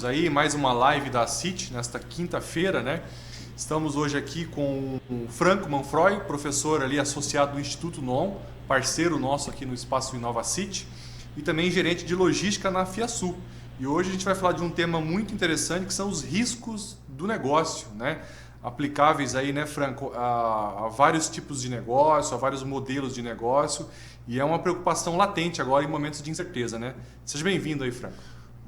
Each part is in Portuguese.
riscos aí, mais uma live da CIT nesta quinta-feira, né? Estamos hoje aqui com o Franco Manfroy, professor ali associado do Instituto NON, parceiro nosso aqui no Espaço Inova CIT, e também gerente de logística na FIASul. E hoje a gente vai falar de um tema muito interessante que são os riscos do negócio, né? Aplicáveis aí, né, Franco, a vários tipos de negócio, a vários modelos de negócio, e é uma preocupação latente agora em momentos de incerteza, né? Seja bem-vindo aí, Franco.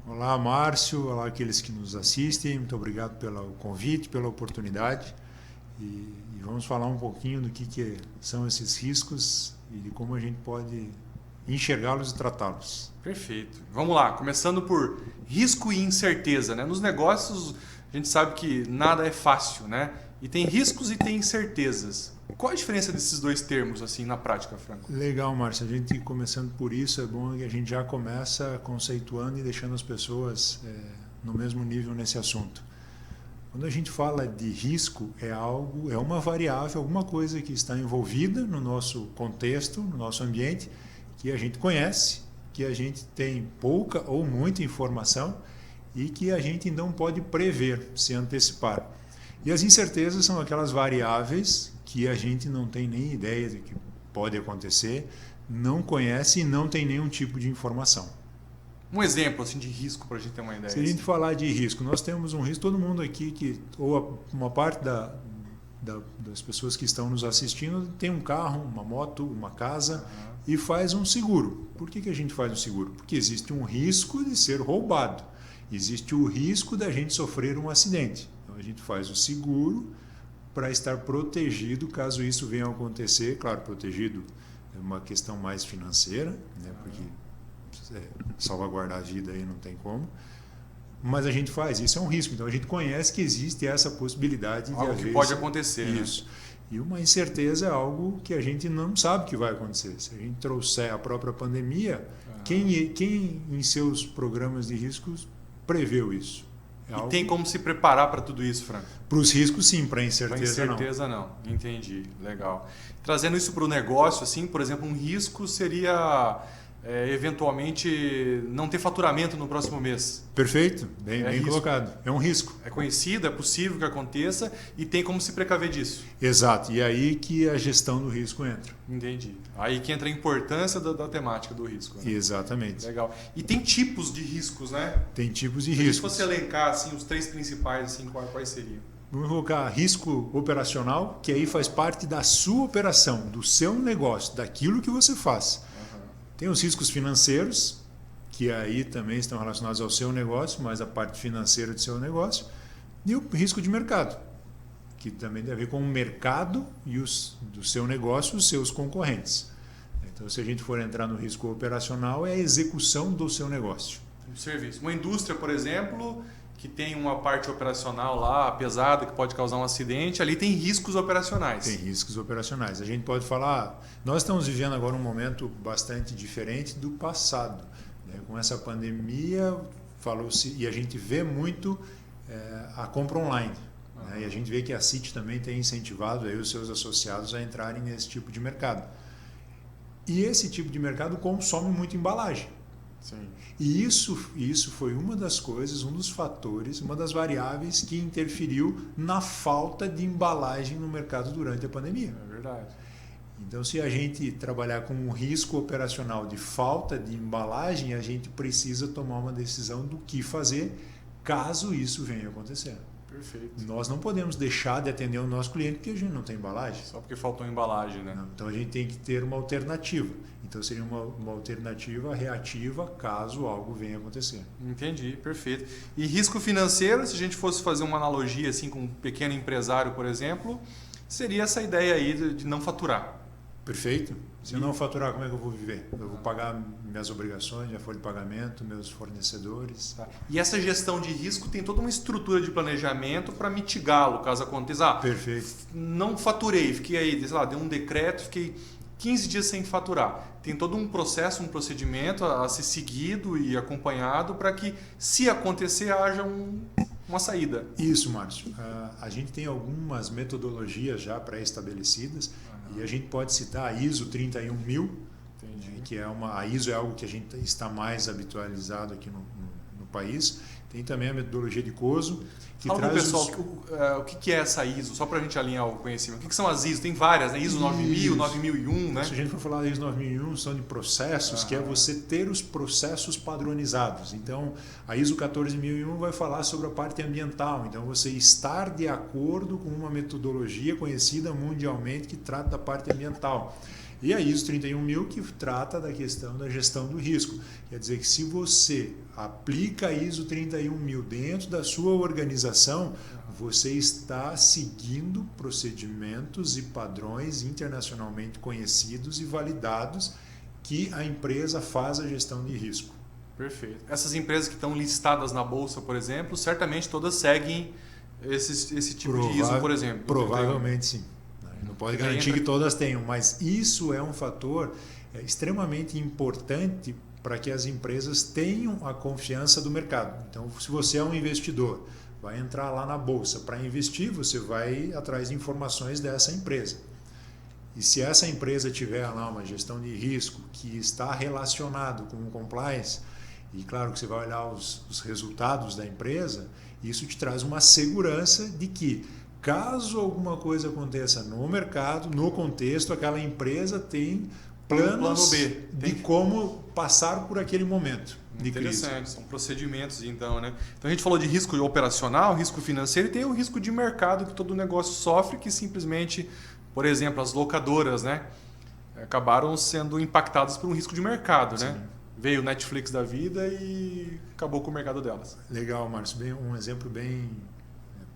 Olá, Márcio, olá aqueles que nos assistem, muito obrigado pelo convite, pela oportunidade, e vamos falar um pouquinho do que são esses riscos e de como a gente pode enxergá-los e tratá-los. Perfeito. Vamos lá, começando por risco e incerteza, né? Nos negócios a gente sabe que nada é fácil, né? E tem riscos e tem incertezas. Qual a diferença desses dois termos, assim, na prática, Franco? Legal, Márcio. A gente começando por isso, é bom que a gente já começa conceituando e deixando as pessoas no mesmo nível nesse assunto. Quando a gente fala de risco, é uma variável, alguma coisa que está envolvida no nosso contexto, no nosso ambiente, que a gente conhece, que a gente tem pouca ou muita informação e que a gente não pode prever, se antecipar. E as incertezas são aquelas variáveis que a gente não tem nem ideia de que pode acontecer, não conhece e não tem nenhum tipo de informação. Um exemplo assim, de risco para a gente ter uma ideia. Se a gente falar de risco, nós temos um risco, todo mundo aqui, ou uma parte das pessoas que estão nos assistindo, tem um carro, uma moto, uma casa e faz um seguro. Por que a gente faz um seguro? Porque existe um risco de ser roubado, existe o risco da gente sofrer um acidente. Então a gente faz o seguro para estar protegido caso isso venha a acontecer. Claro, protegido é uma questão mais financeira, né? Porque salvaguardar a vida aí não tem como. Mas a gente faz, isso é um risco. Então a gente conhece que existe essa possibilidade de algo que pode acontecer. Isso. Né? E uma incerteza é algo que a gente não sabe que vai acontecer. Se a gente trouxer a própria pandemia, quem em seus programas de riscos preveu isso? E tem como se preparar para tudo isso, Franco? Para os riscos, sim. Para a incerteza, não. Para incerteza, não. Entendi. Legal. Trazendo isso para o negócio, assim, por exemplo, um risco seria eventualmente não ter faturamento no próximo mês. Perfeito. Bem colocado. É um risco. É conhecido, é possível que aconteça e tem como se precaver disso. Exato. E aí que a gestão do risco entra. Entendi. Aí que entra a importância da temática do risco. Né? Exatamente. Legal. E tem tipos de riscos, né? Tem tipos de riscos. Se fosse elencar assim, os três principais, assim, quais seriam? Vamos colocar risco operacional, que aí faz parte da sua operação, do seu negócio, daquilo que você faz. Tem os riscos financeiros, que aí também estão relacionados ao seu negócio, mas a parte financeira do seu negócio. E o risco de mercado, que também tem a ver com o mercado e do seu negócio, os seus concorrentes. Então, se a gente for entrar no risco operacional, é a execução do seu negócio. Um serviço. Uma indústria, por exemplo, que tem uma parte operacional lá pesada que pode causar um acidente, ali tem riscos operacionais. Tem riscos operacionais. A gente pode falar, nós estamos vivendo agora um momento bastante diferente do passado. Né? Com essa pandemia, falou-se, e a gente vê muito a compra online. Né? E a gente vê que a CIT também tem incentivado aí os seus associados a entrarem nesse tipo de mercado. E esse tipo de mercado consome muito embalagem. Sim. E isso foi uma das coisas, um dos fatores, uma das variáveis que interferiu na falta de embalagem no mercado durante a pandemia. É verdade. Então, se a gente trabalhar com um risco operacional de falta de embalagem, a gente precisa tomar uma decisão do que fazer caso isso venha a acontecer. Perfeito. Nós não podemos deixar de atender o nosso cliente porque a gente não tem embalagem. Só porque faltou embalagem, né? Não. Então a gente tem que ter uma alternativa. Então seria uma alternativa reativa caso algo venha a acontecer. Entendi, perfeito. E risco financeiro, se a gente fosse fazer uma analogia assim com um pequeno empresário, por exemplo, seria essa ideia aí de não faturar. Perfeito. Se eu não faturar, como é que eu vou viver? Eu vou pagar minhas obrigações, minha folha de pagamento, meus fornecedores. Tá. E essa gestão de risco tem toda uma estrutura de planejamento para mitigá-lo, caso aconteça. Perfeito. Não faturei, fiquei aí, sei lá, deu um decreto, fiquei 15 dias sem faturar. Tem todo um processo, um procedimento a ser seguido e acompanhado para que, se acontecer, haja uma saída. Isso, Márcio. A gente tem algumas metodologias já pré-estabelecidas e a gente pode citar a ISO 31000, que é a ISO é algo que a gente está mais habitualizado aqui no país. Tem também a metodologia de COSO, que Fala traz pro pessoal o que é essa ISO, só para a gente alinhar o conhecimento. O que são as ISO? Tem várias, né? ISO 9000, 9001, né? Se a gente for falar da ISO 9001, são de processos, que é você ter os processos padronizados. Então, a ISO 14001 vai falar sobre a parte ambiental. Então, você estar de acordo com uma metodologia conhecida mundialmente que trata da parte ambiental. E a ISO 31000 que trata da questão da gestão do risco. Quer dizer que se você aplica a ISO 31000 dentro da sua organização, você está seguindo procedimentos e padrões internacionalmente conhecidos e validados que a empresa faz a gestão de risco. Perfeito. Essas empresas que estão listadas na Bolsa, por exemplo, certamente todas seguem esse tipo de ISO, por exemplo. Provavelmente sim. Não pode garantir que todas tenham, mas isso é um fator extremamente importante para que as empresas tenham a confiança do mercado. Então, se você é um investidor, vai entrar lá na bolsa para investir, você vai atrás de informações dessa empresa. E se essa empresa tiver lá uma gestão de risco que está relacionado com o compliance, e claro que você vai olhar os resultados da empresa, isso te traz uma segurança de que caso alguma coisa aconteça no mercado, no contexto, aquela empresa tem planos de como passar por aquele momento de crise. Interessante, são procedimentos então, né? Então a gente falou de risco operacional, risco financeiro e tem o risco de mercado que todo negócio sofre, que simplesmente, por exemplo, as locadoras, né, acabaram sendo impactadas por um risco de mercado, né? Veio o Netflix da vida e acabou com o mercado delas. Legal, Márcio, um exemplo bem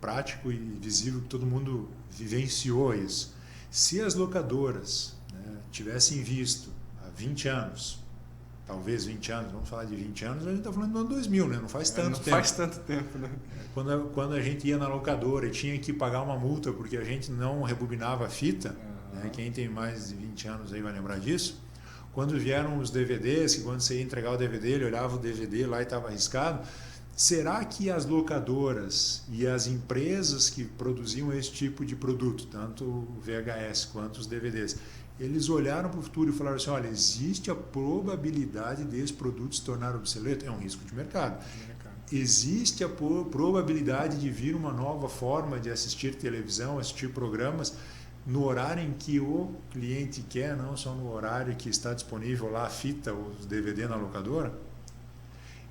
prático e visível que todo mundo vivenciou isso. Se as locadoras, né, tivessem visto há 20 anos, talvez 20 anos, vamos falar de 20 anos, a gente está falando do ano 2000, né? Não faz tanto tempo. Não faz tanto tempo, né? Quando a gente ia na locadora e tinha que pagar uma multa porque a gente não rebobinava a fita, né? Quem tem mais de 20 anos aí vai lembrar disso. Quando vieram os DVDs, que quando você ia entregar o DVD, ele olhava o DVD lá e estava arriscado. Será que as locadoras e as empresas que produziam esse tipo de produto, tanto o VHS quanto os DVDs, eles olharam para o futuro e falaram assim, olha, existe a probabilidade desse produto se tornar obsoleto? É um risco de mercado. Existe a probabilidade de vir uma nova forma de assistir televisão, assistir programas no horário em que o cliente quer, não só no horário que está disponível lá a fita ou os DVD na locadora?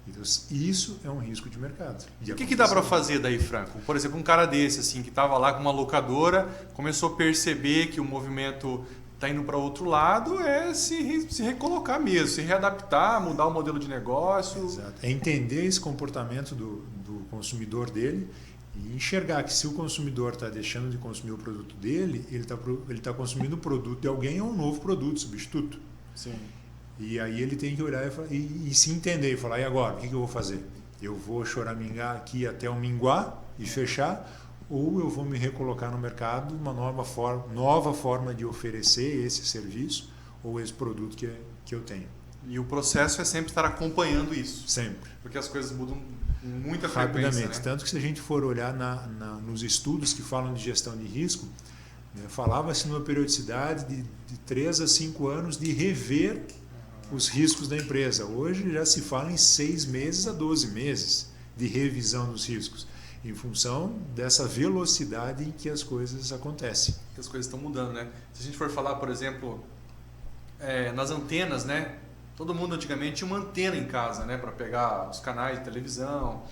Então, isso é um risco de mercado. O que dá para fazer daí, Franco? Por exemplo, um cara desse assim, que estava lá com uma locadora, começou a perceber que o movimento está indo para outro lado, é se recolocar mesmo, se readaptar, mudar o modelo de negócio. Exato. É entender esse comportamento do consumidor dele e enxergar que se o consumidor está deixando de consumir o produto dele, ele está consumindo o produto de alguém ou um novo produto, substituto. Sim. E aí ele tem que olhar e se entender e falar, e agora, o que eu vou fazer? Eu vou choramingar aqui até eu minguar e fechar, ou eu vou me recolocar no mercado uma nova forma de oferecer esse serviço ou esse produto que eu tenho. E o processo é sempre estar acompanhando isso. Sempre. Porque as coisas mudam com muita frequência. Rapidamente. Né? Tanto que se a gente for olhar nos estudos que falam de gestão de risco, né, falava-se numa periodicidade de 3 a 5 anos de rever os riscos da empresa. Hoje já se fala em 6 meses a 12 meses de revisão dos riscos, em função dessa velocidade em que as coisas acontecem. Que as coisas estão mudando, né? Se a gente for falar, por exemplo, nas antenas, né? Todo mundo antigamente tinha uma antena em casa, né? Para pegar os canais de televisão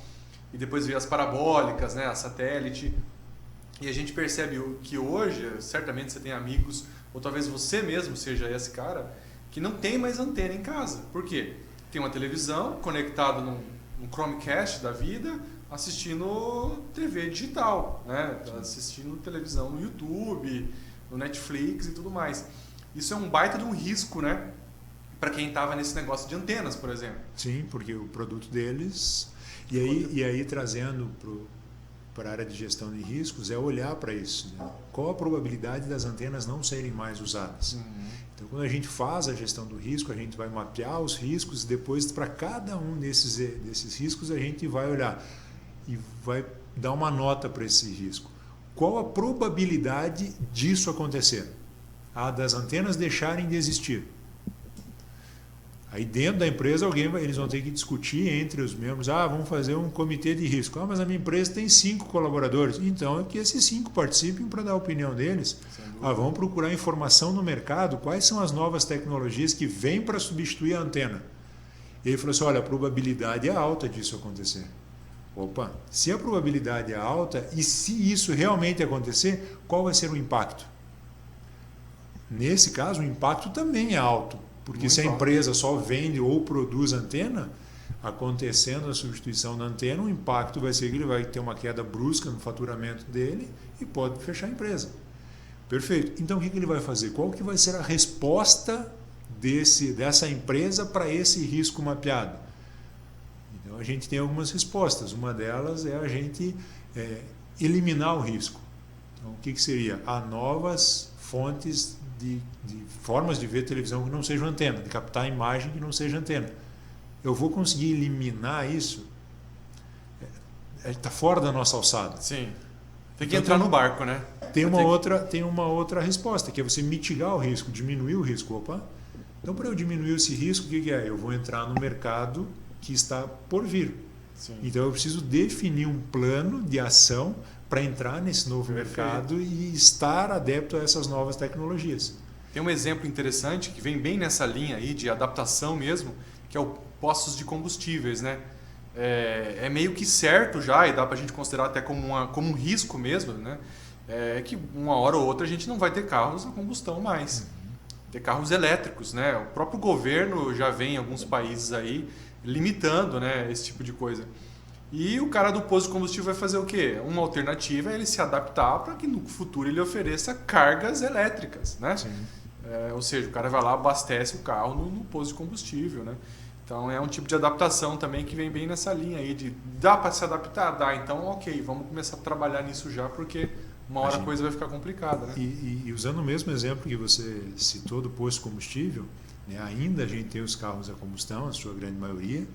e depois ver as parabólicas, né? A satélite. E a gente percebe que hoje, certamente você tem amigos, ou talvez você mesmo seja esse cara, que não tem mais antena em casa. Por quê? Tem uma televisão conectada num Chromecast da vida, assistindo TV digital, né? Assistindo televisão no YouTube, no Netflix e tudo mais. Isso é um baita de um risco, né? Para quem estava nesse negócio de antenas, por exemplo. Sim, porque o produto deles... E aí trazendo para a área de gestão de riscos, é olhar para isso. Né? Qual a probabilidade das antenas não serem mais usadas? Uhum. Então, quando a gente faz a gestão do risco, a gente vai mapear os riscos e depois, para cada um desses riscos, a gente vai olhar e vai dar uma nota para esse risco. Qual a probabilidade disso acontecer? Das antenas deixarem de existir. Aí dentro da empresa eles vão ter que discutir entre os membros, vamos fazer um comitê de risco. Mas a minha empresa tem 5 colaboradores. Então é que esses 5 participem para dar a opinião deles. Vamos procurar informação no mercado, quais são as novas tecnologias que vêm para substituir a antena. E ele falou assim, olha, a probabilidade é alta disso acontecer. Opa, se a probabilidade é alta e se isso realmente acontecer, qual vai ser o impacto? Nesse caso, o impacto também é alto. Porque muito se a alto. empresa só vende ou produz antena, acontecendo a substituição da antena, o impacto vai ser que ele vai ter uma queda brusca no faturamento dele e pode fechar a empresa. Perfeito. Então o que ele vai fazer? Qual que vai ser a resposta dessa empresa para esse risco mapeado? Então a gente tem algumas respostas. Uma delas é a gente eliminar o risco. Então, o que seria? Há novas fontes de formas de ver televisão que não sejam antena, de captar a imagem que não seja antena. Eu vou conseguir eliminar isso? Está fora da nossa alçada. Sim. Tem que entrar no barco, né? Tem uma outra resposta, que é você mitigar o risco, diminuir o risco. Opa! Então, para eu diminuir esse risco, o que é? Eu vou entrar no mercado que está por vir. Sim. Então, eu preciso definir um plano de ação para entrar nesse novo mercado e estar adepto a essas novas tecnologias. Tem um exemplo interessante que vem bem nessa linha aí de adaptação mesmo, que é o postos de combustíveis, né? É meio que certo já, e dá para a gente considerar até como um risco mesmo, né? Que uma hora ou outra a gente não vai ter carros a combustão mais. Ter carros elétricos, né? O próprio governo já vem em alguns países aí limitando, né, esse tipo de coisa. E o cara do posto de combustível vai fazer o quê? Uma alternativa é ele se adaptar para que no futuro ele ofereça cargas elétricas, né? Sim. Ou seja, o cara vai lá, abastece o carro no posto de combustível, né? Então é um tipo de adaptação também que vem bem nessa linha aí de dá para se adaptar? Dá, então ok, vamos começar a trabalhar nisso já porque uma hora a coisa vai ficar complicada, né? E usando o mesmo exemplo que você citou do posto de combustível, né, ainda a gente tem os carros a combustão, a sua grande maioria,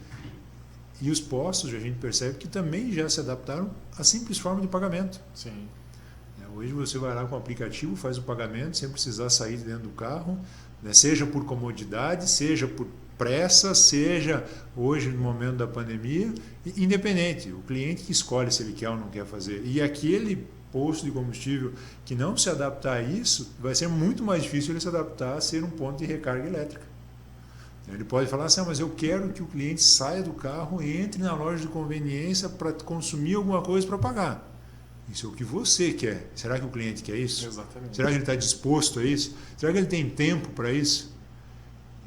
e os postos a gente percebe que também já se adaptaram à simples forma de pagamento. Sim. Hoje você vai lá com o aplicativo, faz o pagamento sem precisar sair de dentro do carro, né, seja por comodidade, seja por pressa, seja hoje no momento da pandemia, independente, o cliente que escolhe se ele quer ou não quer fazer. E aquele posto de combustível que não se adaptar a isso, vai ser muito mais difícil ele se adaptar a ser um ponto de recarga elétrica. Ele pode falar assim, mas eu quero que o cliente saia do carro e entre na loja de conveniência para consumir alguma coisa para pagar. Isso é o que você quer. Será que o cliente quer isso? Exatamente. Será que ele está disposto a isso? Será que ele tem tempo para isso?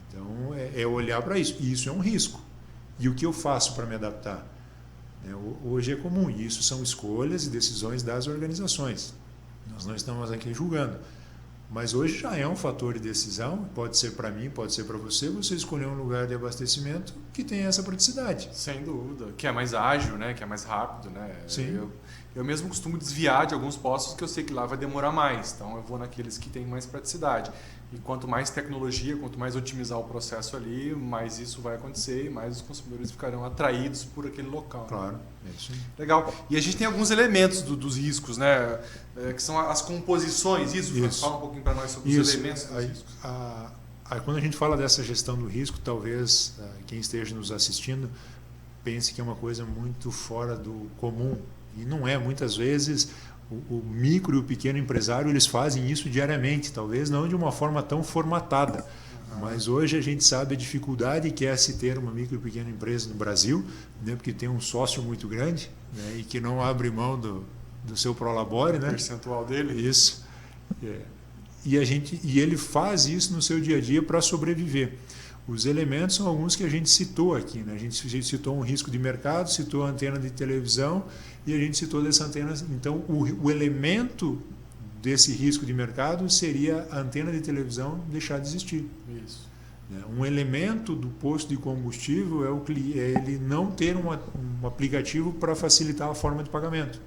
Então, é olhar para isso. E isso é um risco. E o que eu faço para me adaptar? Hoje é comum. E isso são escolhas e decisões das organizações. Nós não estamos aqui julgando. Mas hoje já é um fator de decisão, pode ser para mim, pode ser para você escolher um lugar de abastecimento que tenha essa praticidade. Sem dúvida, que é mais ágil, né? Que é mais rápido, né? Sim. Eu mesmo costumo desviar de alguns postos que eu sei que lá vai demorar mais, então eu vou naqueles que têm mais praticidade. E quanto mais tecnologia, quanto mais otimizar o processo ali, mais isso vai acontecer e mais os consumidores ficarão atraídos por aquele local. Claro, é isso. Legal. E a gente tem alguns elementos dos riscos, né? Que são as composições. Isso. Fala um pouquinho para nós sobre os elementos dos riscos. Quando a gente fala dessa gestão do risco, talvez quem esteja nos assistindo pense que é uma coisa muito fora do comum. E não é. Muitas vezes o micro e o pequeno empresário eles fazem isso diariamente, talvez não de uma forma tão formatada. Mas hoje a gente sabe a dificuldade que é se ter uma micro e pequena empresa no Brasil, né, porque tem um sócio muito grande, né, e que não abre mão do seu prolabore, né? O percentual dele. Isso. E ele faz isso no seu dia a dia para sobreviver. Os elementos são alguns que a gente citou aqui, né? A gente citou um risco de mercado, citou a antena de televisão e a gente citou dessa antena. Então, o elemento desse risco de mercado seria a antena de televisão deixar de existir. Isso. Um elemento do posto de combustível é ele não ter um aplicativo para facilitar a forma de pagamento.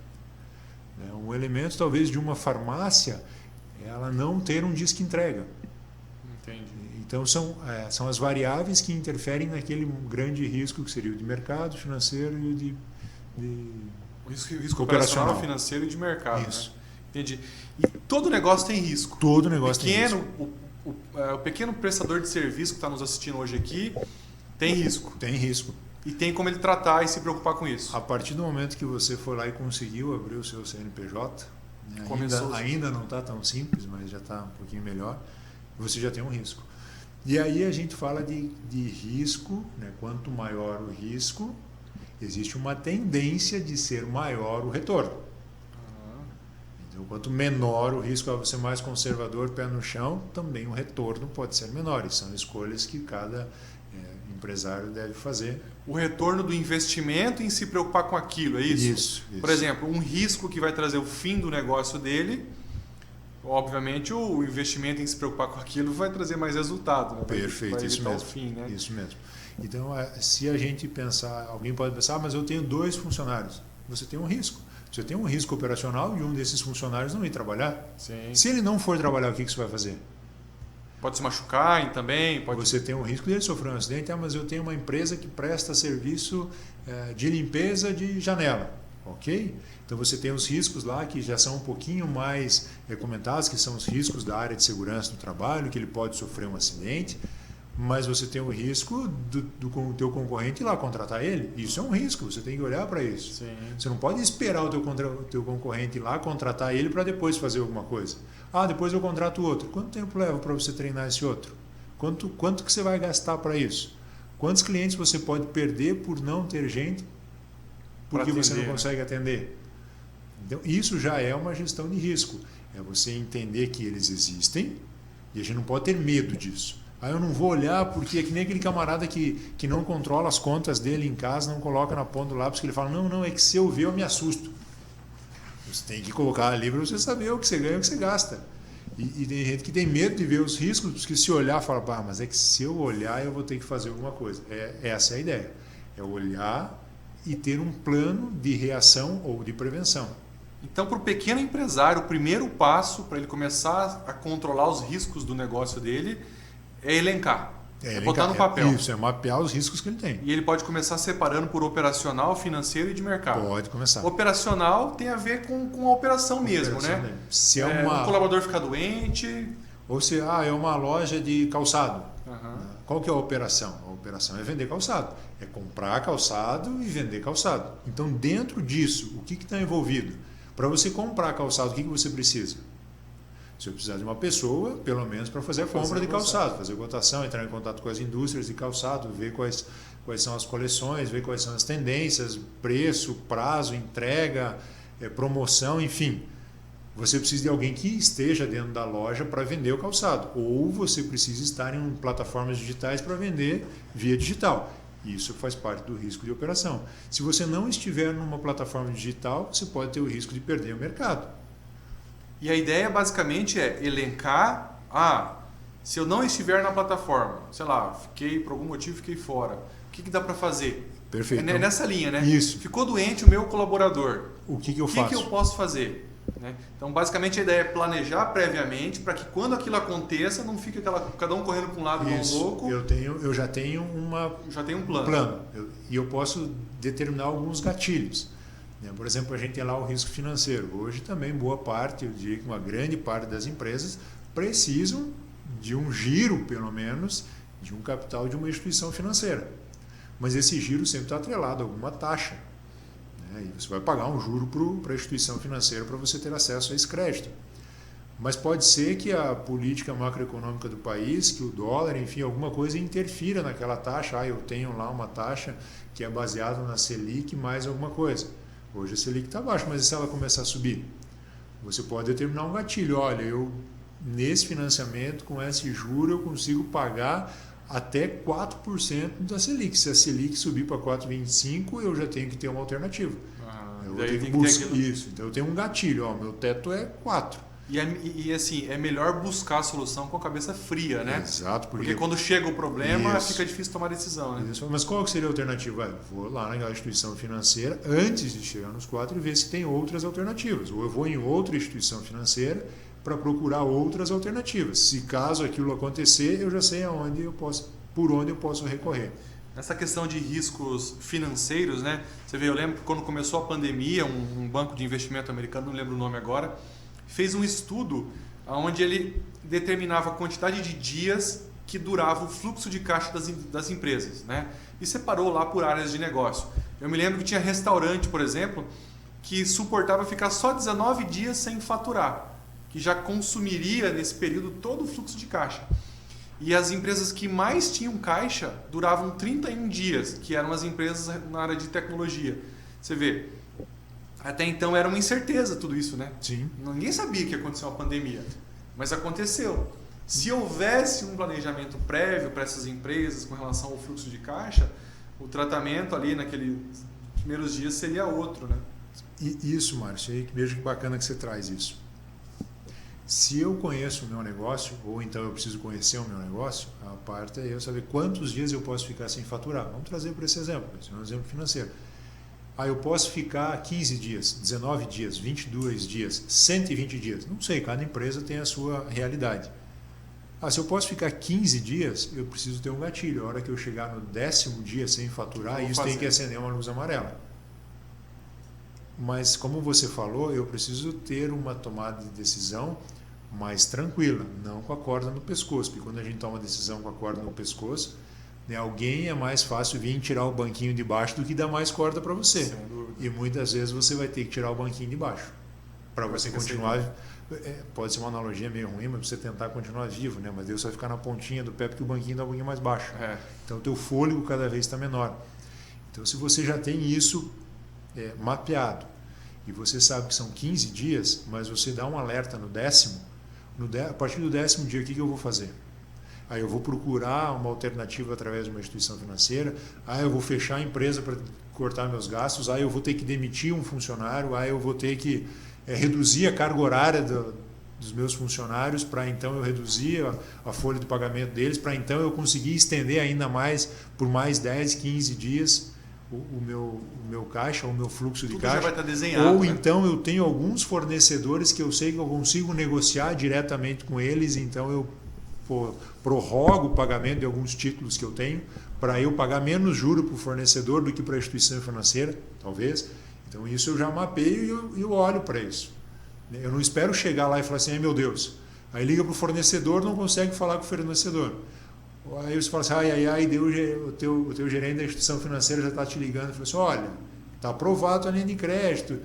Um elemento, talvez, de uma farmácia, ela não ter um disque entrega. Entendi. Então, são as variáveis que interferem naquele grande risco que seria o de mercado, financeiro e o de o risco operacional, financeiro e de mercado. Isso. Né? Entendi. E todo negócio tem risco. Todo negócio tem risco. O o pequeno prestador de serviço que está nos assistindo hoje aqui tem risco. Tem risco. E tem como ele tratar e se preocupar com isso. A partir do momento que você for lá e conseguiu abrir o seu CNPJ, né, ainda não está tão simples, mas já está um pouquinho melhor, você já tem um risco. E aí a gente fala de risco, né? Quanto maior o risco, existe uma tendência de ser maior o retorno. Então, quanto menor o risco, você mais conservador, pé no chão, também o retorno pode ser menor. E são escolhas que cada empresário deve fazer. O retorno do investimento em se preocupar com aquilo, é isso? Isso. Por exemplo, um risco que vai trazer o fim do negócio dele, obviamente o investimento em se preocupar com aquilo vai trazer mais resultado, né? Perfeito, vai isso evitar mesmo. o fim, né? Isso mesmo. Então, se a gente pensar, alguém pode pensar, mas eu tenho 2 funcionários. Você tem um risco. Você tem um risco operacional de um desses funcionários não ir trabalhar. Sim. Se ele não for trabalhar, o que você vai fazer? Pode se machucar também. Você tem um risco de ele sofrer um acidente, mas eu tenho uma empresa que presta serviço de limpeza de janela. Ok? Então você tem os riscos lá que já são um pouquinho mais comentados, que são os riscos da área de segurança do trabalho, que ele pode sofrer um acidente, mas você tem o risco do teu concorrente ir lá contratar ele. Isso é um risco, você tem que olhar para isso. Sim. Você não pode esperar o teu concorrente ir lá contratar ele para depois fazer alguma coisa. Depois eu contrato outro. Quanto tempo leva para você treinar esse outro? Quanto que você vai gastar para isso? Quantos clientes você pode perder por não ter gente porque você não consegue atender? Então, isso já é uma gestão de risco. É você entender que eles existem e a gente não pode ter medo disso. Eu não vou olhar porque é que nem aquele camarada que não controla as contas dele em casa, não coloca na ponta do lápis, que ele fala, não, é que se eu ver eu me assusto. Você tem que colocar ali para você saber o que você ganha e o que você gasta. E tem gente que tem medo de ver os riscos, porque se olhar, fala, mas é que se eu olhar eu vou ter que fazer alguma coisa. Essa é a ideia. É olhar e ter um plano de reação ou de prevenção. Então, para o pequeno empresário, o primeiro passo para ele começar a controlar os riscos do negócio dele é elencar. Botar no papel. Isso, é mapear os riscos que ele tem. E ele pode começar separando por operacional, financeiro e de mercado. Pode começar. Operacional tem a ver com a operação mesmo, né? Se um colaborador ficar doente... Ou se é uma loja de calçado. Uhum. Qual que é a operação? A operação é vender calçado. É comprar calçado e vender calçado. Então, dentro disso, o que está envolvido? Para você comprar calçado, o que você precisa? Você precisa de uma pessoa, pelo menos, para fazer a compra de calçado, fazer cotação, entrar em contato com as indústrias de calçado, ver quais são as coleções, ver quais são as tendências, preço, prazo, entrega, promoção, enfim. Você precisa de alguém que esteja dentro da loja para vender o calçado. Ou você precisa estar em plataformas digitais para vender via digital. Isso faz parte do risco de operação. Se você não estiver numa plataforma digital, você pode ter o risco de perder o mercado. E a ideia basicamente é elencar, se eu não estiver na plataforma, sei lá, por algum motivo fiquei fora, o que dá para fazer? Perfeito. É nessa linha, né? Isso. Ficou doente o meu colaborador. O que eu faço? O que eu posso fazer? Né? Então, basicamente, a ideia é planejar previamente para que quando aquilo aconteça, não fique cada um correndo para um lado igual um louco. Eu já tenho um plano. E eu posso determinar alguns gatilhos. Por exemplo, a gente tem lá o risco financeiro. Hoje também boa parte, eu diria que uma grande parte das empresas precisam de um giro, pelo menos, de um capital de uma instituição financeira. Mas esse giro sempre está atrelado a alguma taxa. E você vai pagar um juro para a instituição financeira para você ter acesso a esse crédito. Mas pode ser que a política macroeconômica do país, que o dólar, enfim, alguma coisa interfira naquela taxa. Eu tenho lá uma taxa que é baseada na Selic mais alguma coisa. Hoje a Selic está baixa, mas e se ela começar a subir? Você pode determinar um gatilho. Olha, nesse financiamento, com esse juro, eu consigo pagar até 4% da Selic. Se a Selic subir para 4,25%, eu já tenho que ter uma alternativa. Eu tenho que buscar isso. Então eu tenho um gatilho. Meu teto é 4%. E assim, é melhor buscar a solução com a cabeça fria, né? Exato. Porque quando chega o problema, fica difícil tomar decisão, né? Isso. Mas qual que seria a alternativa? Vou lá na instituição financeira, antes de chegar nos 4%, e ver se tem outras alternativas. Ou eu vou em outra instituição financeira para procurar outras alternativas. Se caso aquilo acontecer, eu já sei por onde eu posso recorrer. Nessa questão de riscos financeiros, né? Você vê, eu lembro que quando começou a pandemia, um banco de investimento americano, não lembro o nome agora, fez um estudo onde ele determinava a quantidade de dias que durava o fluxo de caixa das empresas, né? E separou lá por áreas de negócio. Eu me lembro que tinha restaurante, por exemplo, que suportava ficar só 19 dias sem faturar, que já consumiria nesse período todo o fluxo de caixa. E as empresas que mais tinham caixa duravam 31 dias, que eram as empresas na área de tecnologia. Você vê, até então era uma incerteza tudo isso, né? Sim. Ninguém sabia que ia acontecer uma pandemia, mas aconteceu. Se houvesse um planejamento prévio para essas empresas com relação ao fluxo de caixa, o tratamento ali naqueles primeiros dias seria outro, né? E isso, Márcio, aí veja que bacana que você traz isso. Se eu conheço o meu negócio, ou então eu preciso conhecer o meu negócio, a parte é eu saber quantos dias eu posso ficar sem faturar. Vamos trazer por esse exemplo, esse é um exemplo financeiro. Eu posso ficar 15 dias, 19 dias, 22 dias, 120 dias. Não sei, cada empresa tem a sua realidade. Se eu posso ficar 15 dias, eu preciso ter um gatilho. A hora que eu chegar no 10º dia sem faturar, isso tem que acender uma luz amarela. Mas, como você falou, eu preciso ter uma tomada de decisão mais tranquila, não com a corda no pescoço. Porque quando a gente toma decisão com a corda no pescoço, alguém é mais fácil vir tirar o banquinho de baixo do que dar mais corda para você. E muitas vezes você vai ter que tirar o banquinho de baixo para você continuar. Pode ser uma analogia meio ruim, mas você tentar continuar vivo, né? Mas Deus vai ficar na pontinha do pé porque o banquinho dá um pouquinho mais baixo. Então o teu fôlego cada vez está menor. Então se você já tem isso mapeado e você sabe que são 15 dias, mas você dá um alerta no 10º, a partir do 10º dia, o que eu vou fazer? Aí eu vou procurar uma alternativa através de uma instituição financeira, eu vou fechar a empresa para cortar meus gastos, eu vou ter que demitir um funcionário, eu vou ter que reduzir a carga horária dos meus funcionários para então eu reduzir a folha de pagamento deles, para então eu conseguir estender ainda mais, por mais 10, 15 dias, o meu caixa, o meu fluxo de caixa. Já vai estar desenhado, ou né? então eu tenho alguns fornecedores que eu sei que eu consigo negociar diretamente com eles, então eu prorrogo o pagamento de alguns títulos que eu tenho para eu pagar menos juro para o fornecedor do que para a instituição financeira, talvez. Então isso eu já mapeio e eu olho para isso. Eu não espero chegar lá e falar assim, meu Deus, aí liga para o fornecedor, não consegue falar com o fornecedor. Aí você fala assim, o teu gerente da instituição financeira já está te ligando e fala assim, olha, está aprovado a linha de crédito.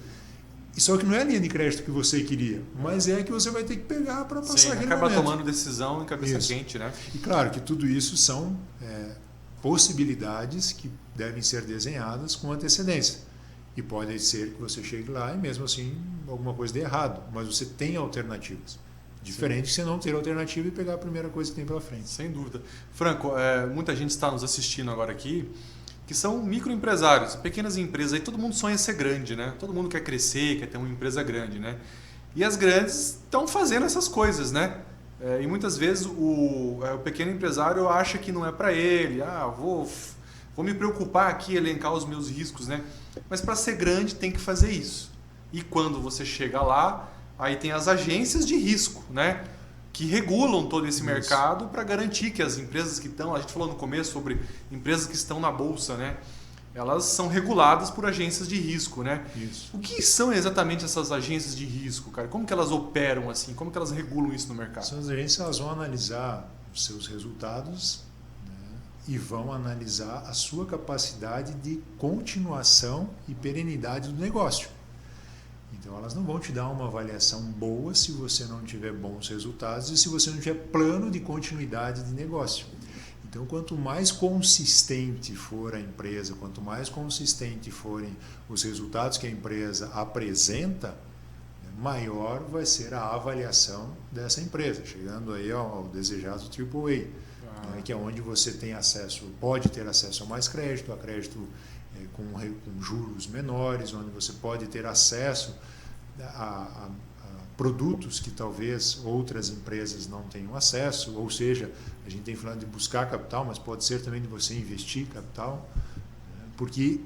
Só que não é a linha de crédito que você queria, mas é a que você vai ter que pegar para passar aquele momento. Acaba tomando decisão em cabeça quente, né? E claro que tudo isso são possibilidades que devem ser desenhadas com antecedência. E pode ser que você chegue lá e mesmo assim alguma coisa dê errado, mas você tem alternativas. Diferente de você não ter alternativa e pegar a primeira coisa que tem pela frente. Sem dúvida. Franco, muita gente está nos assistindo agora aqui que são microempresários, pequenas empresas. Aí todo mundo sonha ser grande, né? Todo mundo quer crescer, quer ter uma empresa grande, né? E as grandes estão fazendo essas coisas, né? E muitas vezes o pequeno empresário acha que não é para ele. Vou me preocupar aqui, elencar os meus riscos, né? Mas para ser grande tem que fazer isso. E quando você chega lá, aí tem as agências de risco, né? Que regulam todo esse mercado para garantir que as empresas que estão, a gente falou no começo sobre empresas que estão na bolsa, né? Elas são reguladas por agências de risco, né? Isso. O que são exatamente essas agências de risco, cara? Como que elas operam assim? Como que elas regulam isso no mercado? Essas agências elas vão analisar os seus resultados, né, e vão analisar a sua capacidade de continuação e perenidade do negócio. Então elas não vão te dar uma avaliação boa se você não tiver bons resultados e se você não tiver plano de continuidade de negócio. Então quanto mais consistente for a empresa, quanto mais consistente forem os resultados que a empresa apresenta, maior vai ser a avaliação dessa empresa, chegando aí ao desejado AAA, né, que é onde você tem acesso, pode ter acesso a mais crédito, a crédito com juros menores, onde você pode ter acesso a produtos que talvez outras empresas não tenham acesso, ou seja, a gente tem falado de buscar capital, mas pode ser também de você investir capital, porque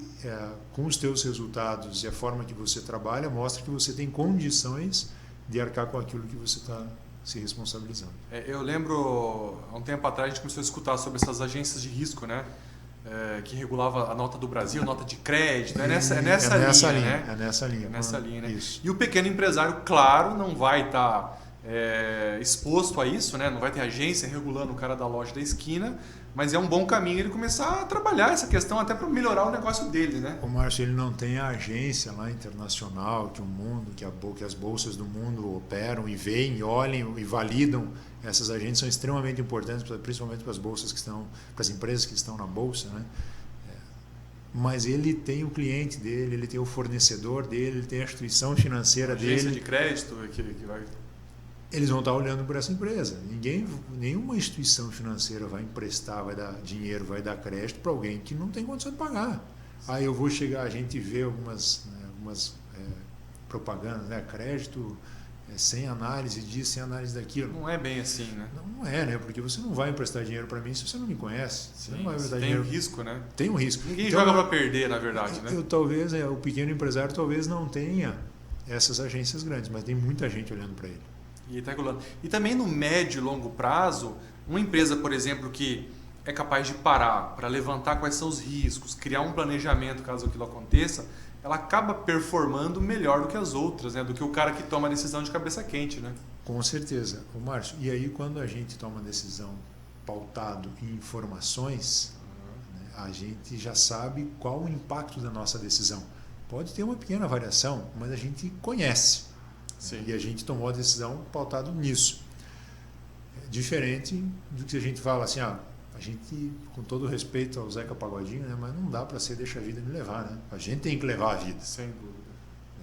com os teus resultados e a forma que você trabalha, mostra que você tem condições de arcar com aquilo que você está se responsabilizando. Eu lembro, há um tempo atrás, a gente começou a escutar sobre essas agências de risco, né? Que regulava a nota do Brasil, nota de crédito, é nessa linha, né? É nessa linha. Isso. E o pequeno empresário, claro, não vai estar exposto a isso, né? Não vai ter agência regulando o cara da loja da esquina, mas é um bom caminho ele começar a trabalhar essa questão até para melhorar o negócio dele, né? O Márcio, ele não tem a agência lá internacional que o mundo, que as bolsas do mundo operam e veem, e olhem e validam. Essas agências são extremamente importantes, principalmente para as bolsas que estão, para as empresas que estão na bolsa, né? Mas ele tem o cliente dele, ele tem o fornecedor dele, ele tem a instituição financeira dele. Agência de crédito que vai... Eles vão estar olhando por essa empresa. Nenhuma instituição financeira vai emprestar, vai dar dinheiro, vai dar crédito para alguém que não tem condição de pagar. Aí eu vou chegar, a gente vê algumas propagandas, né? Crédito sem análise disso, sem análise daquilo. Não é bem assim, né? Não é, né? Porque você não vai emprestar dinheiro para mim se você não me conhece. Sim, você não vai emprestar tem dinheiro. um risco, né? Tem um risco. Ninguém Então, joga para perder, na verdade, né? Talvez o pequeno empresário talvez não tenha essas agências grandes, mas tem muita gente olhando para ele. E tá regulando. E também no médio e longo prazo, uma empresa, por exemplo, que é capaz de parar para levantar quais são os riscos, criar um planejamento caso aquilo aconteça, ela acaba performando melhor do que as outras, né? Do que o cara que toma a decisão de cabeça quente, né? Com certeza. Ô, Márcio, e aí quando a gente toma uma decisão pautado em informações, né, a gente já sabe qual o impacto da nossa decisão. Pode ter uma pequena variação, mas a gente conhece. Sim. E a gente tomou a decisão pautado nisso. Diferente do que a gente fala assim, a gente, com todo respeito ao Zeca Pagodinho, né, mas não dá para ser deixa a vida me levar, né? A gente tem que levar a vida. Sem dúvida.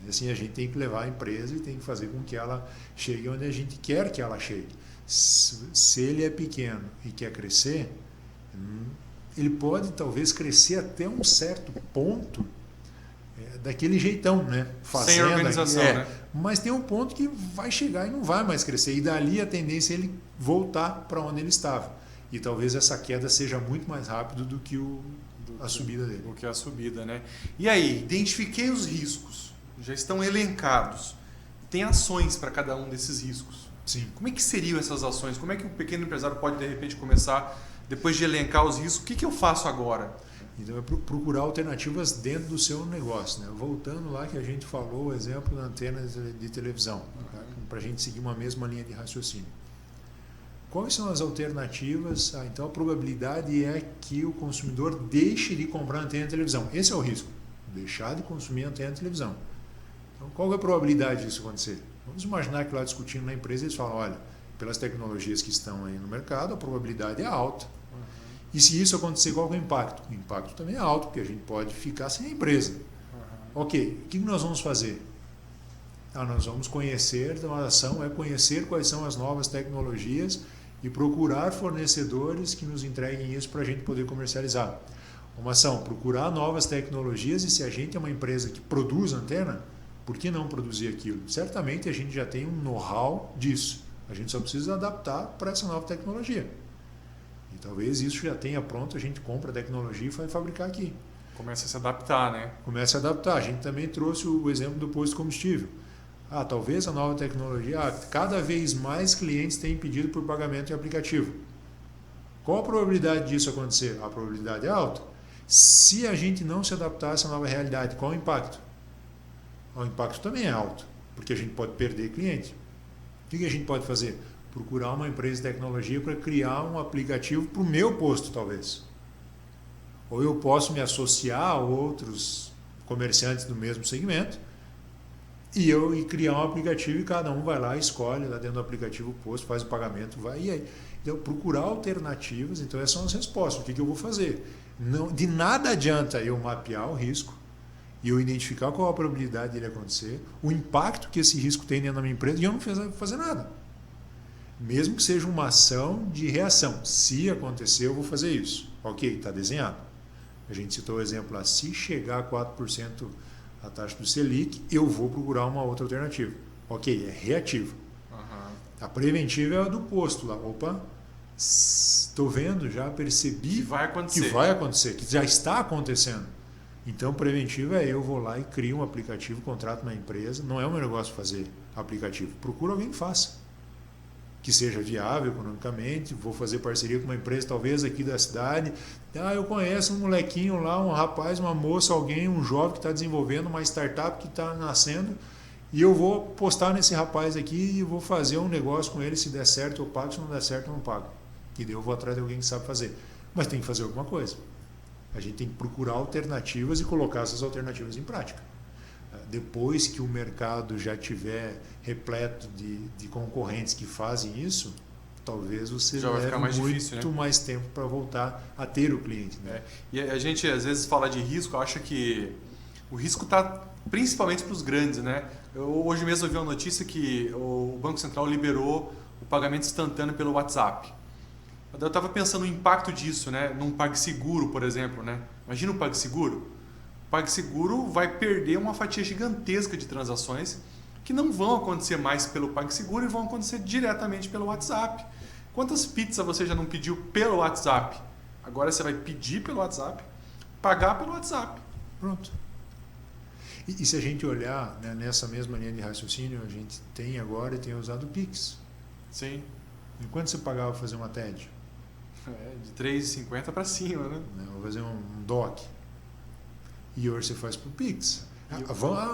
E assim, a gente tem que levar a empresa e tem que fazer com que ela chegue onde a gente quer que ela chegue. Se ele é pequeno e quer crescer, ele pode talvez crescer até um certo ponto daquele jeitão, né? Sem organização, né? Mas tem um ponto que vai chegar e não vai mais crescer. E dali a tendência é ele voltar para onde ele estava. E talvez essa queda seja muito mais rápido do que a subida dele. Do que a subida, né? E aí, identifiquei os riscos, já estão elencados. Tem ações para cada um desses riscos. Sim. Como é que seriam essas ações? Como é que o pequeno empresário pode, de repente, começar, depois de elencar os riscos, o que eu faço agora? Então é procurar alternativas dentro do seu negócio, né? Voltando lá que a gente falou, o exemplo da antena de televisão, para a gente seguir uma mesma linha de raciocínio. Quais são as alternativas? Então a probabilidade é que o consumidor deixe de comprar antena de televisão. Esse é o risco, deixar de consumir antena de televisão. Então qual é a probabilidade disso acontecer? Vamos imaginar que lá discutindo na empresa eles falam, olha, pelas tecnologias que estão aí no mercado, a probabilidade é alta. E se isso acontecer, qual é o impacto? O impacto também é alto, porque a gente pode ficar sem a empresa. Ok, o que nós vamos fazer? Nós vamos conhecer, então a ação é conhecer quais são as novas tecnologias e procurar fornecedores que nos entreguem isso para a gente poder comercializar. Uma ação, procurar novas tecnologias e se a gente é uma empresa que produz antena, por que não produzir aquilo? Certamente a gente já tem um know-how disso. A gente só precisa adaptar para essa nova tecnologia. E talvez isso já tenha pronto, a gente compra a tecnologia e vai fabricar aqui. Começa a se adaptar, né? Começa a adaptar. A gente também trouxe o exemplo do posto de combustível. Talvez a nova tecnologia, cada vez mais clientes têm pedido por pagamento em aplicativo. Qual a probabilidade disso acontecer? A probabilidade é alta. Se a gente não se adaptar a essa nova realidade, qual o impacto? O impacto também é alto, porque a gente pode perder cliente. O que a gente pode fazer? Procurar uma empresa de tecnologia para criar um aplicativo para o meu posto, talvez. Ou eu posso me associar a outros comerciantes do mesmo segmento e criar um aplicativo e cada um vai lá, escolhe lá dentro do aplicativo o posto, faz o pagamento, vai e aí. Então, procurar alternativas, então essas são as respostas. O que eu vou fazer? Não, de nada adianta eu mapear o risco e eu identificar qual a probabilidade dele acontecer, o impacto que esse risco tem dentro da minha empresa e eu não fazer nada. Mesmo que seja uma ação de reação. Se acontecer, eu vou fazer isso. Ok, está desenhado. A gente citou o exemplo lá, se chegar a 4% a taxa do Selic, eu vou procurar uma outra alternativa. Ok, é reativo. A preventiva é a do posto lá. Opa, estou vendo, já percebi que vai acontecer, que já está acontecendo. Então, preventiva é eu vou lá e crio um aplicativo, contrato uma empresa. Não é o meu negócio fazer aplicativo. Procura alguém que faça. Que seja viável economicamente, vou fazer parceria com uma empresa talvez aqui da cidade. Eu conheço um molequinho lá, um rapaz, uma moça, alguém, um jovem que está desenvolvendo uma startup que está nascendo e eu vou postar nesse rapaz aqui e vou fazer um negócio com ele, se der certo eu pago, se não der certo eu não pago. E daí eu vou atrás de alguém que sabe fazer. Mas tem que fazer alguma coisa. A gente tem que procurar alternativas e colocar essas alternativas em prática. Depois que o mercado já tiver repleto de concorrentes que fazem isso, talvez você já vai leve ficar mais muito difícil, né? mais tempo para voltar a ter o cliente. Né? E a gente às vezes fala de risco, acha que o risco está principalmente para os grandes, né? Hoje mesmo eu vi uma notícia que o Banco Central liberou o pagamento instantâneo pelo WhatsApp. Eu estava pensando no impacto disso, né? Num PagSeguro, por exemplo, né? Imagina o PagSeguro. O PagSeguro vai perder uma fatia gigantesca de transações que não vão acontecer mais pelo PagSeguro e vão acontecer diretamente pelo WhatsApp. Quantas pizzas você já não pediu pelo WhatsApp? Agora você vai pedir pelo WhatsApp, pagar pelo WhatsApp. Pronto. E se a gente olhar, né, nessa mesma linha de raciocínio, a gente tem agora e tem usado o Pix. Sim. Enquanto você pagava para fazer uma TED? De 3,50 para cima, né? Vou fazer um DOC. E hoje você faz para o Pix.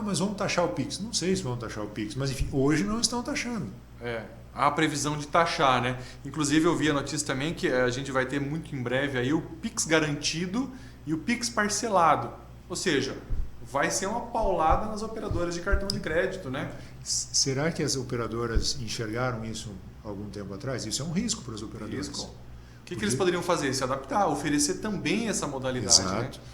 Mas vamos taxar o Pix. Não sei se vão taxar o Pix, mas enfim, hoje não estão taxando. Há a previsão de taxar, né? Inclusive eu vi a notícia também que a gente vai ter muito em breve aí o Pix garantido e o Pix parcelado. Ou seja, vai ser uma paulada nas operadoras de cartão de crédito, né? Será que as operadoras enxergaram isso algum tempo atrás? Isso é um risco para as operadoras. Risco. O que eles poderiam fazer? Se adaptar, oferecer também essa modalidade. Exato. Né?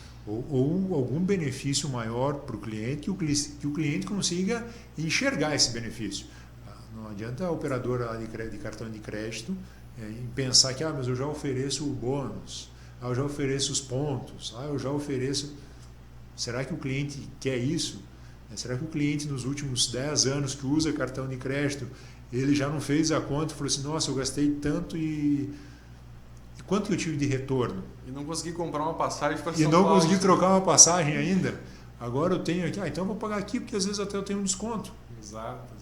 Ou algum benefício maior para o cliente que o cliente consiga enxergar esse benefício. Não adianta a operadora de cartão de crédito pensar que mas eu já ofereço o bônus, eu já ofereço os pontos, eu já ofereço... Será que o cliente quer isso? Será que o cliente nos últimos 10 anos que usa cartão de crédito, ele já não fez a conta e falou assim, nossa, eu gastei tanto e quanto que eu tive de retorno? E não consegui comprar uma passagem para São Paulo. E não Paulo. consegui trocar uma passagem ainda. Agora eu tenho aqui, então eu vou pagar aqui porque às vezes até eu tenho um desconto. Exato.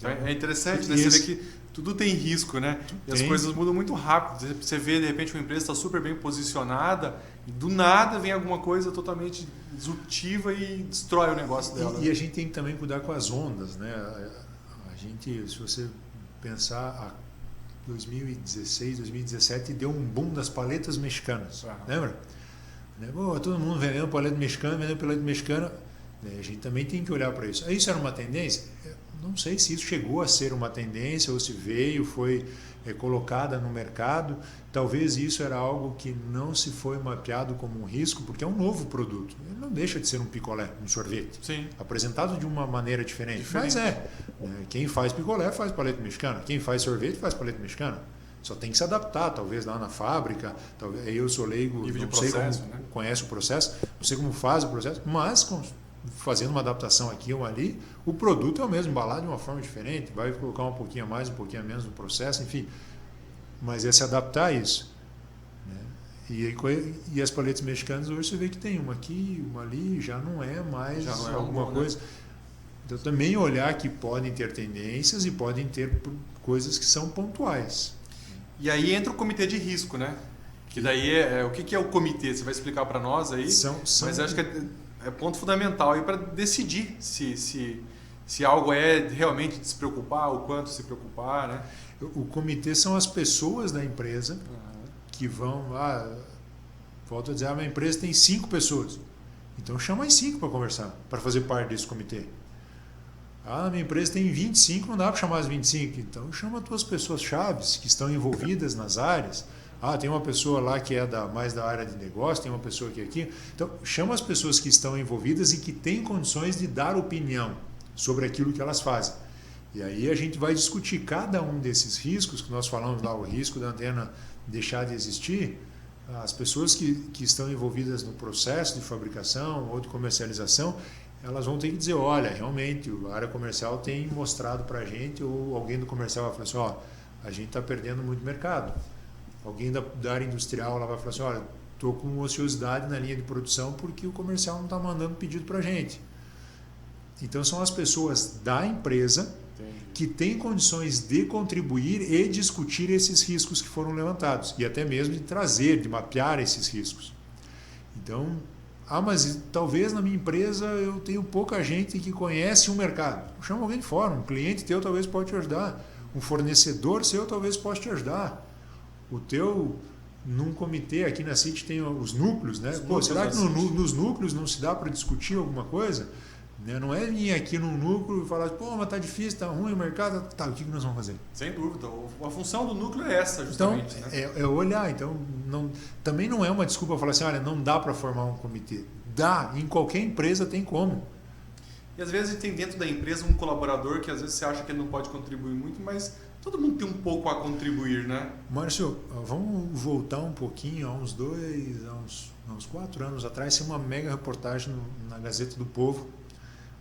É interessante, né? Você vê que tudo tem risco, né? E as coisas mudam muito rápido. Você vê, de repente, uma empresa está super bem posicionada e do nada vem alguma coisa totalmente disruptiva e destrói o negócio dela. E a gente tem que também cuidar com as ondas, né? A gente, se você pensar, 2016, 2017 deu um boom das paletas mexicanas, lembra? Todo mundo vendendo paleta mexicana, a gente também tem que olhar para isso. Isso era uma tendência? Não sei se isso chegou a ser uma tendência ou se veio, foi colocada no mercado. Talvez isso era algo que não se foi mapeado como um risco, porque é um novo produto. Ele não deixa de ser um picolé, um sorvete. Sim. Apresentado de uma maneira diferente. Mas quem faz picolé faz paleta mexicana. Quem faz sorvete faz paleta mexicana. Só tem que se adaptar, talvez lá na fábrica. Talvez, eu sou leigo, não sei como conhece o processo, não sei como faz o processo, mas fazendo uma adaptação aqui ou ali, o produto é o mesmo, embalado de uma forma diferente, vai colocar um pouquinho a mais, um pouquinho a menos no processo, enfim. Mas é se adaptar a isso. Né? E as paletas mexicanas hoje você vê que tem uma aqui, uma ali, já não é mais alguma coisa. Né? Então também olhar que podem ter tendências e podem ter coisas que são pontuais. E aí entra o comitê de risco, né? Que daí o que é o comitê? Você vai explicar para nós aí? Mas acho que é ponto fundamental aí para decidir se algo é realmente de se preocupar, o quanto se preocupar, né? O comitê são as pessoas da empresa que vão volto a dizer, minha empresa tem 5 pessoas, então chama as 5 para conversar, para fazer parte desse comitê. Minha empresa tem 25, não dá para chamar as 25, então chama as tuas pessoas chaves que estão envolvidas nas áreas. Tem uma pessoa lá que é mais da área de negócio, tem uma pessoa aqui. Então, chama as pessoas que estão envolvidas e que têm condições de dar opinião sobre aquilo que elas fazem. E aí a gente vai discutir cada um desses riscos, que nós falamos lá, o risco da antena deixar de existir. As pessoas que estão envolvidas no processo de fabricação ou de comercialização, elas vão ter que dizer, olha, realmente, a área comercial tem mostrado para a gente, ou alguém do comercial vai falar assim, a gente está perdendo muito mercado. Alguém da área industrial ela vai falar assim, olha, estou com ociosidade na linha de produção porque o comercial não está mandando pedido para a gente. Então são as pessoas da empresa que têm condições de contribuir e discutir esses riscos que foram levantados e até mesmo de trazer, de mapear esses riscos. Então Mas talvez na minha empresa eu tenho pouca gente que conhece o mercado. Chama alguém de fora, um cliente teu talvez pode te ajudar, um fornecedor seu talvez possa te ajudar. O teu, num comitê aqui na CIT tem os núcleos, né? Será que nos núcleos não se dá para discutir alguma coisa? Não é vir aqui num núcleo e falar, mas tá difícil, tá ruim o mercado, tá, o que nós vamos fazer? Sem dúvida, a função do núcleo é essa, justamente. Então, né? é olhar, então, também não é uma desculpa falar assim, olha, não dá para formar um comitê. Dá, em qualquer empresa tem como. E às vezes tem dentro da empresa um colaborador que às vezes você acha que ele não pode contribuir muito, mas todo mundo tem um pouco a contribuir, né? Márcio, vamos voltar um pouquinho, há uns 4 anos atrás, tinha uma mega reportagem na Gazeta do Povo.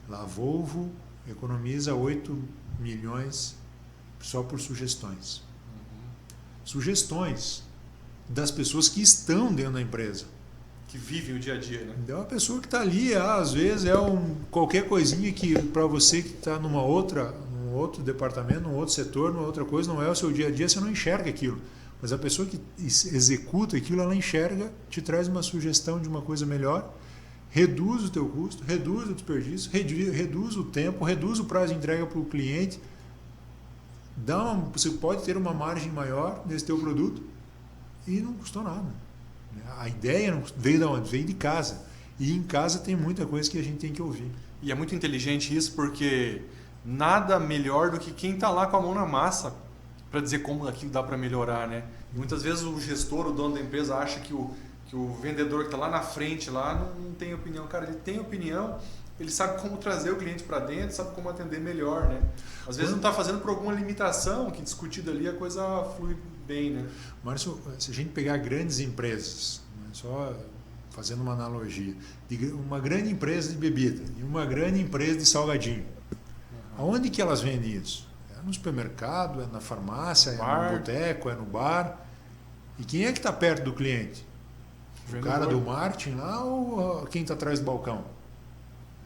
Lá, Volvo economiza 8 milhões só por sugestões. Sugestões das pessoas que estão dentro da empresa. Que vivem o dia a dia, né? Então, a pessoa que está ali, às vezes, qualquer coisinha que para você que está num outro departamento, num outro setor, numa outra coisa, não é o seu dia a dia, você não enxerga aquilo. Mas a pessoa que executa aquilo, ela enxerga, te traz uma sugestão de uma coisa melhor, reduz o teu custo, reduz o desperdício, reduz o tempo, reduz o prazo de entrega para o cliente, você pode ter uma margem maior nesse teu produto e não custou nada. A ideia veio de onde? Veio de casa. E em casa tem muita coisa que a gente tem que ouvir. E é muito inteligente isso, porque nada melhor do que quem está lá com a mão na massa para dizer como aquilo dá para melhorar, né? E muitas vezes o gestor, o dono da empresa, acha que o vendedor que está lá na frente lá não tem opinião. Cara, ele tem opinião, ele sabe como trazer o cliente para dentro, sabe como atender melhor, né? Às vezes não está fazendo por alguma limitação que discutida ali a coisa flui bem, né? Márcio, se a gente pegar grandes empresas, só fazendo uma analogia, uma grande empresa de bebida e uma grande empresa de salgadinho, aonde que elas vendem isso? É no supermercado, é na farmácia, é no boteco, é no bar. E quem é que está perto do cliente? O cara do marketing lá ou quem está atrás do balcão?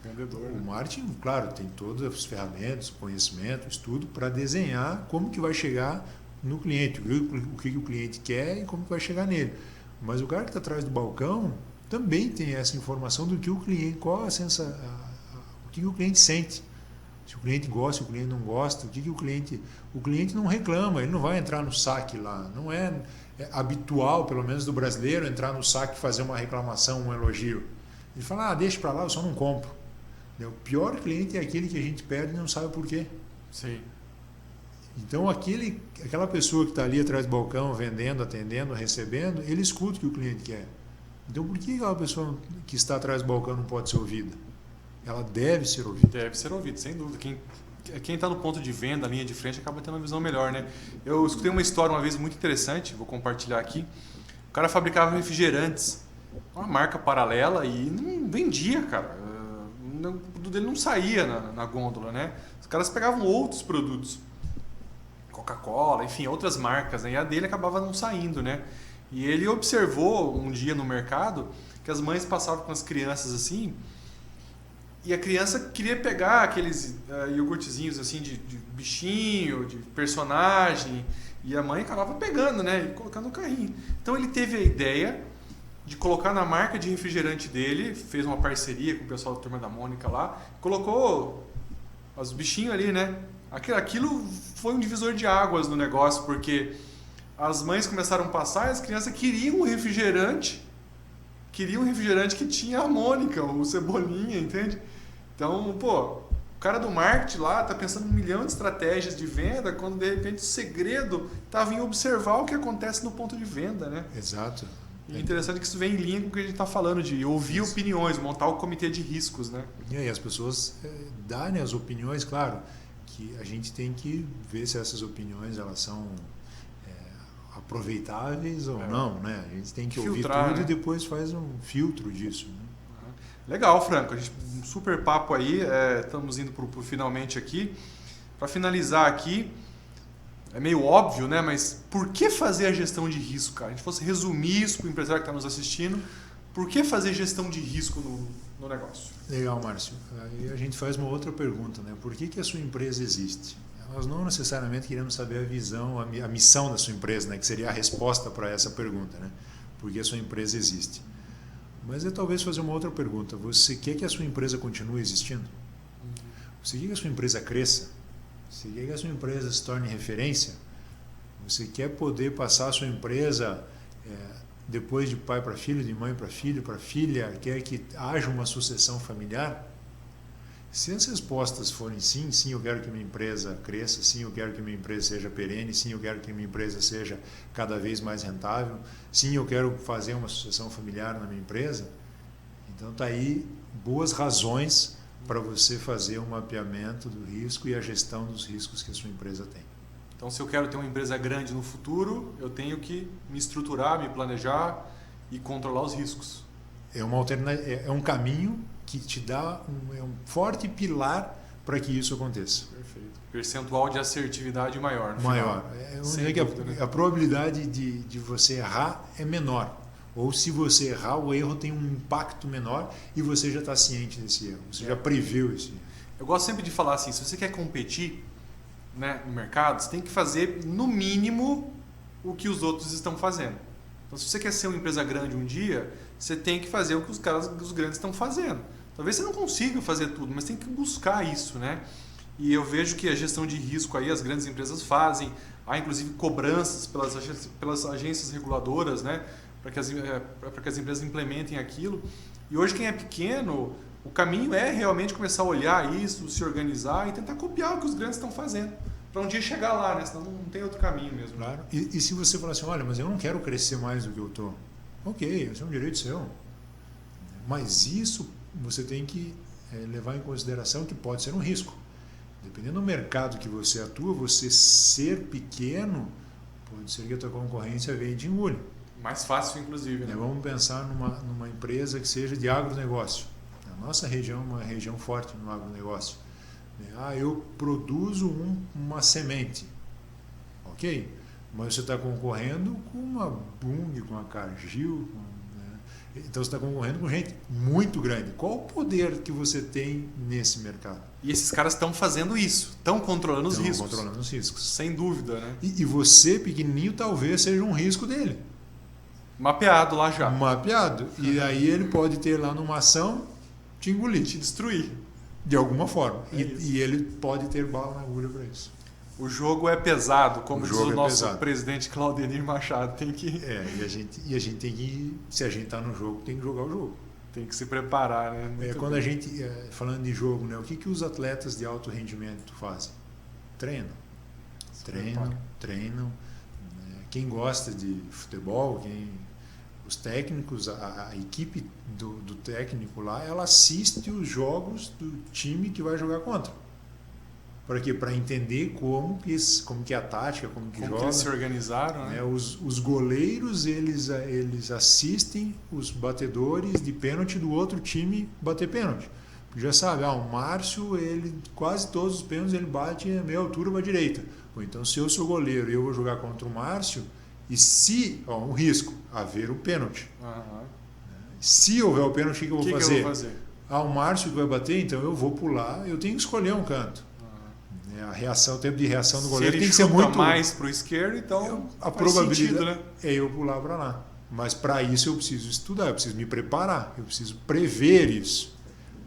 Vendedor. O marketing, claro, tem todas as ferramentas, conhecimento, estudo para desenhar como que vai chegar no cliente, o que o cliente quer e como que vai chegar nele. Mas o cara que está atrás do balcão também tem essa informação do que o cliente, qual a sensação, o que o cliente sente. Se o cliente gosta, se o cliente não gosta, o cliente não reclama, ele não vai entrar no saque lá. Não é habitual, pelo menos do brasileiro, entrar no saque e fazer uma reclamação, um elogio. Ele fala, deixa para lá, eu só não compro. O pior cliente é aquele que a gente perde e não sabe por quê. Sim. Então, aquela pessoa que está ali atrás do balcão, vendendo, atendendo, recebendo, ele escuta o que o cliente quer. Então, por que aquela pessoa que está atrás do balcão não pode ser ouvida? Ela deve ser ouvida. Deve ser ouvida, sem dúvida. Quem está no ponto de venda, linha de frente, acaba tendo uma visão melhor, né? Eu escutei uma história uma vez muito interessante, vou compartilhar aqui. O cara fabricava refrigerantes, uma marca paralela, e não vendia, cara. O produto dele não saía na gôndola, né? Os caras pegavam outros produtos, Coca-Cola, enfim, outras marcas, né? E a dele acabava não saindo, né? E ele observou um dia no mercado que as mães passavam com as crianças assim, e a criança queria pegar aqueles iogurtezinhos assim de bichinho, de personagem, e a mãe acabava pegando, né? E colocando no carrinho. Então ele teve a ideia de colocar na marca de refrigerante dele, fez uma parceria com o pessoal da Turma da Mônica lá, colocou os bichinhos ali, né? Aquilo foi um divisor de águas no negócio, porque as mães começaram a passar e as crianças queriam um refrigerante que tinha a Mônica, o Cebolinha, entende? Então, o cara do marketing lá tá pensando em 1 milhão de estratégias de venda, quando de repente o segredo estava em observar o que acontece no ponto de venda, né? Exato. E é interessante que isso vem em linha com o que a gente está falando, de ouvir opiniões, montar o comitê de riscos, né? E aí as pessoas darem as opiniões, claro, que a gente tem que ver se essas opiniões elas são aproveitáveis ou não, né? A gente tem que filtrar, ouvir tudo, né? E depois faz um filtro disso, né? Legal, Franco. Um super papo aí. Estamos indo para o finalmente aqui. Para finalizar aqui, é meio óbvio, né? Mas por que fazer a gestão de risco, cara? A gente fosse resumir isso para o empresário que está nos assistindo. Por que fazer gestão de risco no negócio? Legal, Márcio. Aí a gente faz uma outra pergunta, né? Por que a sua empresa existe? Nós não necessariamente queremos saber a visão, a missão da sua empresa, né? Que seria a resposta para essa pergunta, né? Por que a sua empresa existe? Mas é talvez fazer uma outra pergunta. Você quer que a sua empresa continue existindo? Você quer que a sua empresa cresça? Você quer que a sua empresa se torne referência? Você quer poder passar a sua empresa depois de pai para filho, de mãe para filha, quer que haja uma sucessão familiar? Se as respostas forem sim, sim, eu quero que minha empresa cresça, sim, eu quero que minha empresa seja perene, sim, eu quero que minha empresa seja cada vez mais rentável, sim, eu quero fazer uma sucessão familiar na minha empresa, então está aí boas razões para você fazer um mapeamento do risco e a gestão dos riscos que a sua empresa tem. Então, se eu quero ter uma empresa grande no futuro, eu tenho que me estruturar, me planejar e controlar os riscos. É um caminho que te dá um forte pilar para que isso aconteça. Perfeito. Percentual de assertividade maior. Maior. A probabilidade de você errar é menor. Ou se você errar, o erro tem um impacto menor e você já está ciente desse erro. Você já previu esse erro. Eu gosto sempre de falar assim, se você quer competir, né, no mercado, você tem que fazer no mínimo o que os outros estão fazendo. Então, se você quer ser uma empresa grande um dia, você tem que fazer o que os grandes estão fazendo. Talvez você não consiga fazer tudo, mas tem que buscar isso, né? E eu vejo que a gestão de risco aí as grandes empresas fazem, há inclusive cobranças pelas agências reguladoras, né, para que as empresas implementem aquilo. E hoje quem é pequeno, o caminho é realmente começar a olhar isso, se organizar e tentar copiar o que os grandes estão fazendo, para um dia chegar lá, né? Senão não tem outro caminho mesmo. Claro. E se você falar assim, olha, mas eu não quero crescer mais do que eu estou. Ok, esse é um direito seu. Mas isso você tem que levar em consideração que pode ser um risco. Dependendo do mercado que você atua, você ser pequeno, pode ser que a tua concorrência venha e te engule. Mais fácil, inclusive. Né? Vamos pensar numa empresa que seja de agronegócio. A nossa região é uma região forte no agronegócio. Eu produzo uma semente. Ok? Mas você está concorrendo com uma Bunge, com uma Cargill, então você está concorrendo com gente muito grande. Qual o poder que você tem nesse mercado? E esses caras estão fazendo isso, estão controlando os riscos. Estão controlando os riscos. Sem dúvida, né? E você, pequenininho, talvez seja um risco dele. Mapeado lá já. Mapeado. E aí ele pode ter lá numa ação te engolir. Te destruir. De alguma forma. E ele pode ter bala na agulha para isso. O jogo é pesado, como diz o nosso pesado. Presidente Claudenir Machado. Tem que... e a gente tem que, se a gente está no jogo, tem que jogar o jogo. Tem que se preparar, né? Quando a gente, falando de jogo, né, o que os atletas de alto rendimento fazem? Treinam. Treinam. Quem gosta de futebol, os técnicos, a equipe do técnico lá, ela assiste os jogos do time que vai jogar contra. Para quê? Para entender como que é a tática, como joga. Que eles se organizaram, né? Os goleiros, eles assistem os batedores de pênalti do outro time bater pênalti. Já sabe, o Márcio, quase todos os pênaltis ele bate a meia altura para a direita. Ou então, se eu sou goleiro e eu vou jogar contra o Márcio, e se, um risco, haver um pênalti. Uhum. Se houver o pênalti, o que eu vou fazer? Eu vou fazer? O Márcio que vai bater, então eu vou pular, eu tenho que escolher um canto. O tempo de reação do goleiro tem que ser muito mais para o esquerdo, então a probabilidade sentido, né? É eu pular para lá. Mas para isso eu preciso estudar, eu preciso me preparar, eu preciso prever isso.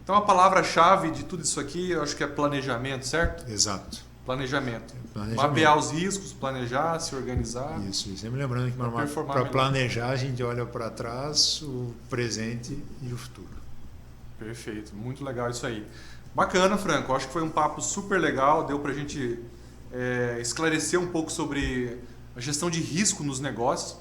Então a palavra-chave de tudo isso aqui, eu acho que é planejamento, certo? Exato. Planejamento. Mapear os riscos, planejar, se organizar. Isso. E sempre lembrando que para planejar a gente olha para trás, o presente e o futuro. Perfeito, muito legal isso aí. Bacana, Franco. Acho que foi um papo super legal. Deu para a gente esclarecer um pouco sobre a gestão de risco nos negócios.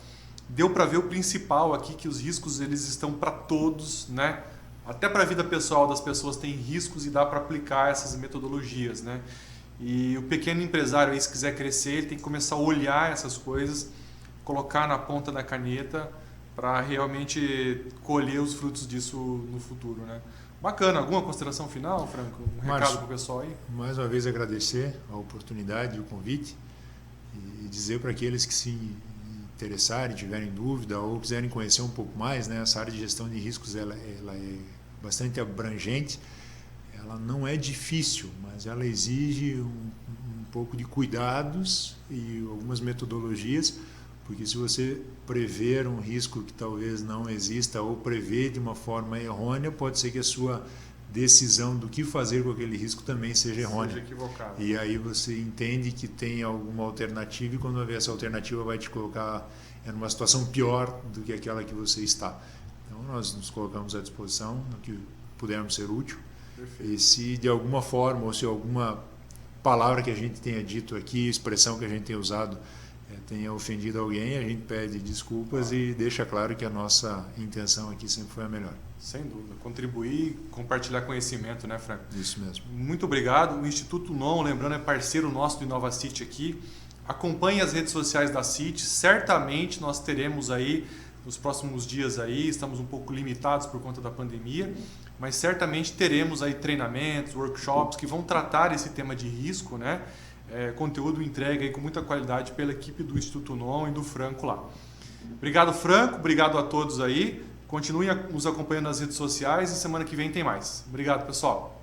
Deu para ver o principal aqui, que os riscos eles estão para todos, né? Até para a vida pessoal das pessoas tem riscos e dá para aplicar essas metodologias, né? E o pequeno empresário aí, se quiser crescer, ele tem que começar a olhar essas coisas, colocar na ponta da caneta para realmente colher os frutos disso no futuro, né? Bacana. Alguma consideração final, Franco? Recado para o pessoal aí? Mais uma vez agradecer a oportunidade e o convite e dizer para aqueles que se interessarem, tiverem dúvida ou quiserem conhecer um pouco mais, né, essa área de gestão de riscos ela é bastante abrangente, ela não é difícil, mas ela exige um pouco de cuidados e algumas metodologias Porque se você prever um risco que talvez não exista ou prever de uma forma errônea, pode ser que a sua decisão do que fazer com aquele risco também seja errônea. Seja equivocada. E aí você entende que tem alguma alternativa e quando essa alternativa vai te colocar numa situação pior do que aquela que você está. Então nós nos colocamos à disposição no que pudermos ser útil. Perfeito. E se de alguma forma ou se alguma palavra que a gente tenha dito aqui, expressão que a gente tenha usado, tenha ofendido alguém, a gente pede desculpas e deixa claro que a nossa intenção aqui sempre foi a melhor. Sem dúvida. Contribuir, compartilhar conhecimento, né, Franco? Isso mesmo. Muito obrigado. O Instituto NON, lembrando, é parceiro nosso do InovaCity aqui. Acompanhe as redes sociais da CIT. Certamente nós teremos aí, nos próximos dias aí, estamos um pouco limitados por conta da pandemia, mas certamente teremos aí treinamentos, workshops que vão tratar esse tema de risco, né? Conteúdo entregue aí com muita qualidade pela equipe do Instituto NON e do Franco lá. Obrigado, Franco. Obrigado a todos aí. Continuem nos acompanhando nas redes sociais e semana que vem tem mais. Obrigado, pessoal.